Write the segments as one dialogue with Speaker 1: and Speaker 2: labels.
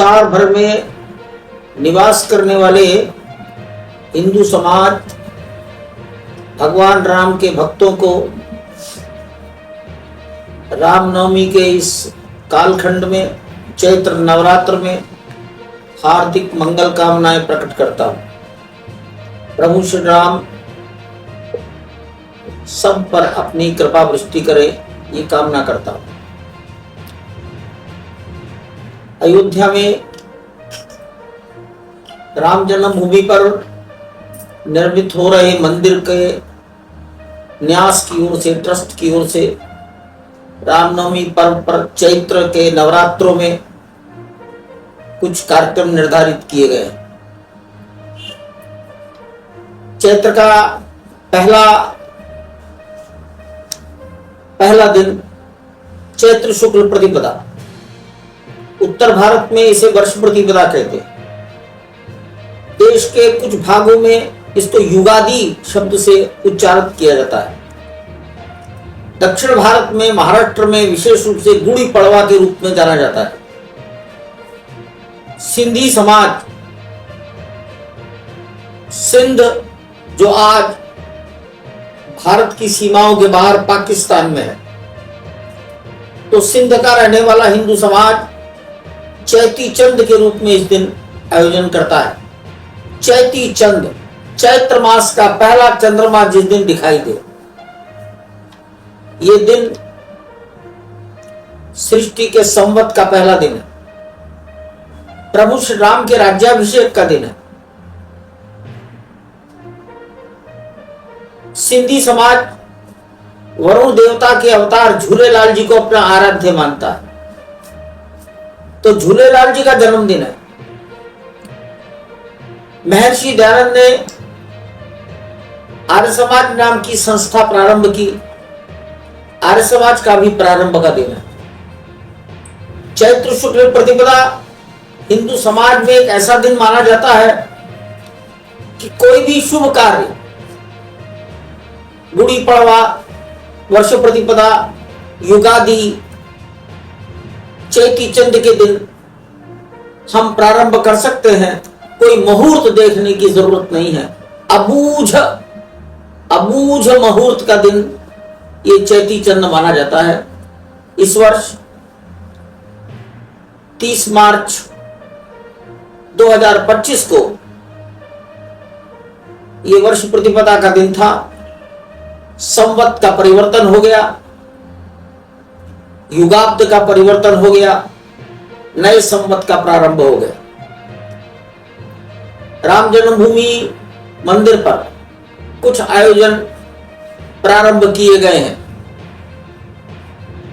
Speaker 1: संसार भर में निवास करने वाले हिंदू समाज भगवान राम के भक्तों को रामनवमी के इस कालखंड में चैत्र नवरात्र में हार्दिक मंगल कामनाएं प्रकट करता हूं। प्रभु श्री राम सब पर अपनी कृपा वृष्टि करे, ये कामना करता हूं। अयोध्या में राम जन्मभूमि पर निर्मित हो रहे मंदिर के न्यास की ओर से, ट्रस्ट की ओर से रामनवमी पर्व पर चैत्र के नवरात्रों में कुछ कार्यक्रम निर्धारित किए गए। चैत्र का पहला दिन चैत्र शुक्ल प्रतिपदा, उत्तर भारत में इसे वर्ष प्रतिपदा कहते हैं। देश के कुछ भागों में इसको युगादि शब्द से उच्चारित किया जाता है। दक्षिण भारत में, महाराष्ट्र में विशेष रूप से गुड़ी पड़वा के रूप में जाना जाता है। सिंधी समाज, सिंध जो आज भारत की सीमाओं के बाहर पाकिस्तान में है, तो सिंध का रहने वाला हिंदू समाज चैती चंद के रूप में इस दिन आयोजन करता है। चैती चंद, चैत्र मास का पहला चंद्रमा जिस दिन दिखाई दे, ये दिन सृष्टि के संवत का पहला दिन है। प्रभु श्री राम के राज्याभिषेक का दिन है। सिंधी समाज वरुण देवता के अवतार झूलेलाल जी को अपना आराध्य मानता है, तो झूलेलाल जी का जन्मदिन है। महर्षि दयानंद ने आर्य समाज नाम की संस्था प्रारंभ की। आर्य समाज का भी प्रारंभ का दिन है। चैत्र शुक्ल प्रतिपदा हिंदू समाज में एक ऐसा दिन माना जाता है कि कोई भी शुभ कार्य, गुड़ी पड़वा, वर्ष प्रतिपदा, युगादि, चैती चंद के दिन हम प्रारंभ कर सकते हैं। कोई मुहूर्त देखने की जरूरत नहीं है। अबूझ मुहूर्त का दिन ये चैती चंद माना जाता है। इस वर्ष 30 मार्च 2025 को ये वर्ष प्रतिपदा का दिन था। संवत का परिवर्तन हो गया, युगाब्द का परिवर्तन हो गया, नए संवत का प्रारंभ हो गया। राम जन्मभूमि मंदिर पर कुछ आयोजन प्रारंभ किए गए हैं।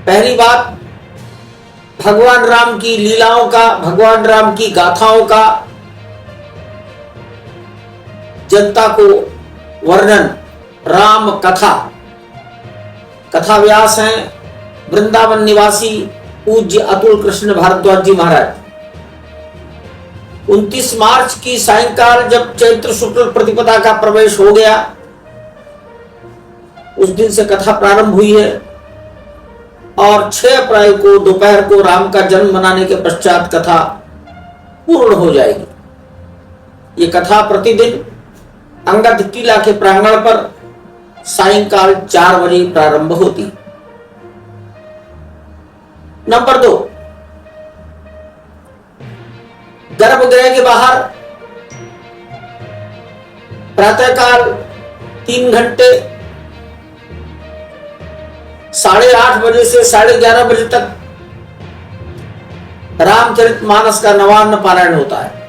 Speaker 1: पहली बात, भगवान राम की लीलाओं का, भगवान राम की गाथाओं का जनता को वर्णन, राम कथा। कथा व्यास हैं वृंदावन निवासी पूज्य अतुल कृष्ण भारद्वाज जी महाराज। 29 मार्च की सायंकाल जब चैत्र शुक्ल प्रतिपदा का प्रवेश हो गया, उस दिन से कथा प्रारंभ हुई है और 6 अप्रैल को दोपहर को राम का जन्म मनाने के पश्चात कथा पूर्ण हो जाएगी। ये कथा प्रतिदिन अंगद किला के प्रांगण पर सायंकाल 4 बजे प्रारंभ होती। नंबर 2, गर्भगृह के बाहर प्रातःकाल 3 घंटे 8:30 बजे से 11:30 बजे तक रामचरितमानस का नवान्न पारायण होता है।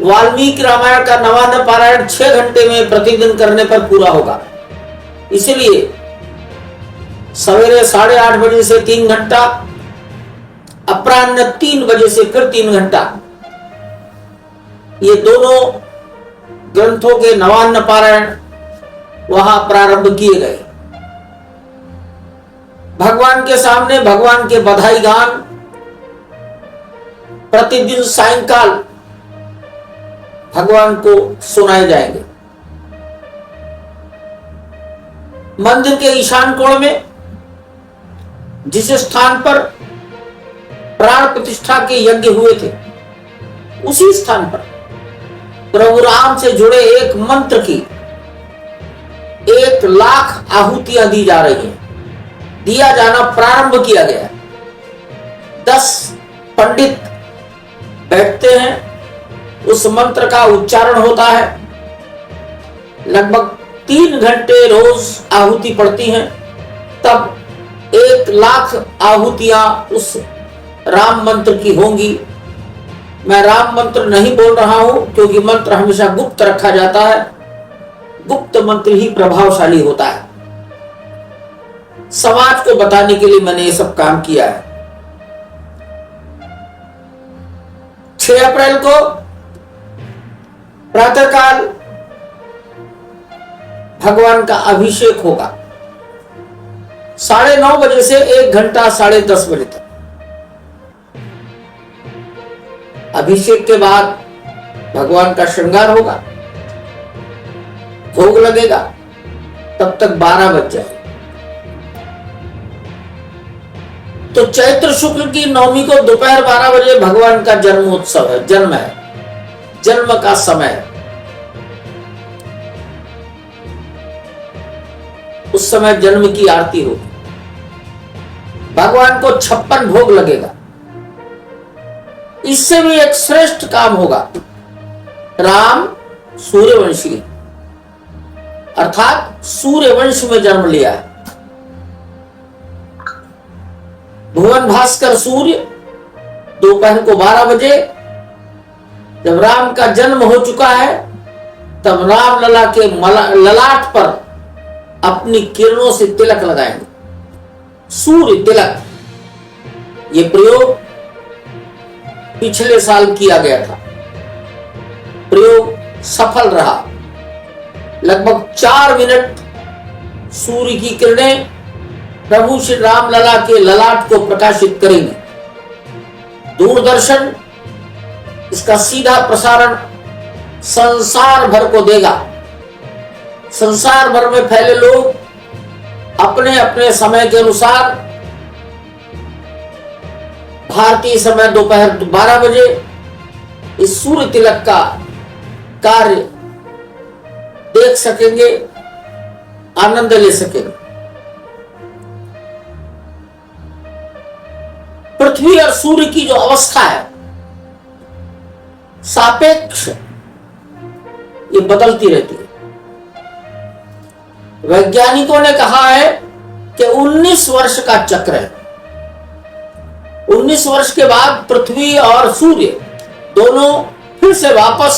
Speaker 1: वाल्मीकि रामायण का नवान्न पारायण 6 घंटे में प्रतिदिन करने पर पूरा होगा। इसलिए सवेरे 8:30 बजे से 3 घंटा, अपराह्न 3 बजे से फिर 3 घंटा, ये दोनों ग्रंथों के नवान्न पारायण वहां प्रारंभ किए गए। भगवान के सामने भगवान के बधाई गान प्रतिदिन सायंकाल भगवान को सुनाए जाएंगे। मंदिर के ईशान कोण में जिस स्थान पर प्राण प्रतिष्ठा के यज्ञ हुए थे, उसी स्थान पर प्रभु राम से जुड़े एक मंत्र की 1,00,000 आहुतियां दी जा रही हैं, दिया जाना प्रारंभ किया गया। 10 पंडित बैठते हैं, उस मंत्र का उच्चारण होता है। लगभग 3 घंटे रोज आहुति पड़ती हैं, तब 1,00,000 आहुतियां उस राम मंत्र की होंगी। मैं राम मंत्र नहीं बोल रहा हूं, क्योंकि मंत्र हमेशा गुप्त रखा जाता है। गुप्त मंत्र ही प्रभावशाली होता है। समाज को बताने के लिए मैंने ये सब काम किया है। 6 अप्रैल को प्रातःकाल भगवान का अभिषेक होगा, 9:30 बजे से 1 घंटा 10:30 बजे तक। अभिषेक के बाद भगवान का श्रृंगार होगा, भोग लगेगा, तब तक 12 बज जाए। तो चैत्र शुक्ल की नवमी को दोपहर 12 बजे भगवान का जन्मोत्सव है, जन्म है, जन्म का समय है। उस समय जन्म की आरती होगी, भगवान को 56 भोग लगेगा। इससे भी एक श्रेष्ठ काम होगा। राम सूर्यवंशी, अर्थात सूर्यवंश में जन्म लिया है। भुवन भास्कर सूर्य दोपहर को 12 बजे जब राम का जन्म हो चुका है, तब राम लला के ललाट पर अपनी किरणों से तिलक लगाएंगे, सूर्य तिलक। ये प्रयोग पिछले साल किया गया था, प्रयोग सफल रहा। लगभग 4 मिनट सूर्य की किरणें प्रभु श्री राम लला के ललाट को प्रकाशित करेंगे। दूरदर्शन इसका सीधा प्रसारण संसार भर को देगा। संसार भर में फैले लोग अपने अपने समय के अनुसार भारतीय समय दोपहर 12 बजे इस सूर्य तिलक का कार्य देख सकेंगे, आनंद ले सकेंगे। पृथ्वी और सूर्य की जो अवस्था है सापेक्ष, ये बदलती रहती है। वैज्ञानिकों ने कहा है कि 19 वर्ष का चक्र है। 19 वर्ष के बाद पृथ्वी और सूर्य दोनों फिर से वापस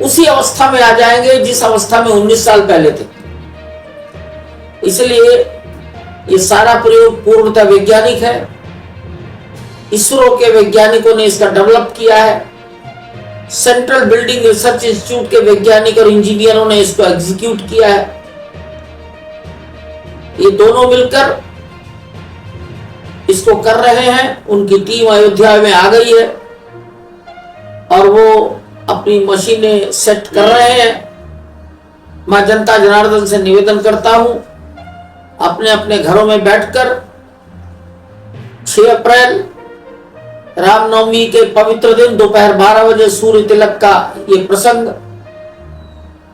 Speaker 1: उसी अवस्था में आ जाएंगे जिस अवस्था में 19 साल पहले थे। इसलिए ये सारा प्रयोग पूर्णतः वैज्ञानिक है। इसरो के वैज्ञानिकों ने इसका डेवलप किया है। सेंट्रल बिल्डिंग रिसर्च इंस्टीट्यूट के वैज्ञानिक और इंजीनियरों ने इसको एग्जीक्यूट किया है। ये दोनों मिलकर इसको कर रहे हैं। उनकी टीम अयोध्या में आ गई है और वो अपनी मशीनें सेट कर रहे हैं। मैं जनता जनार्दन से निवेदन करता हूं, अपने अपने घरों में बैठकर 6 अप्रैल रामनवमी के पवित्र दिन दोपहर 12 बजे सूर्य तिलक का ये प्रसंग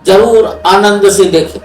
Speaker 1: जरूर आनंद से देखें।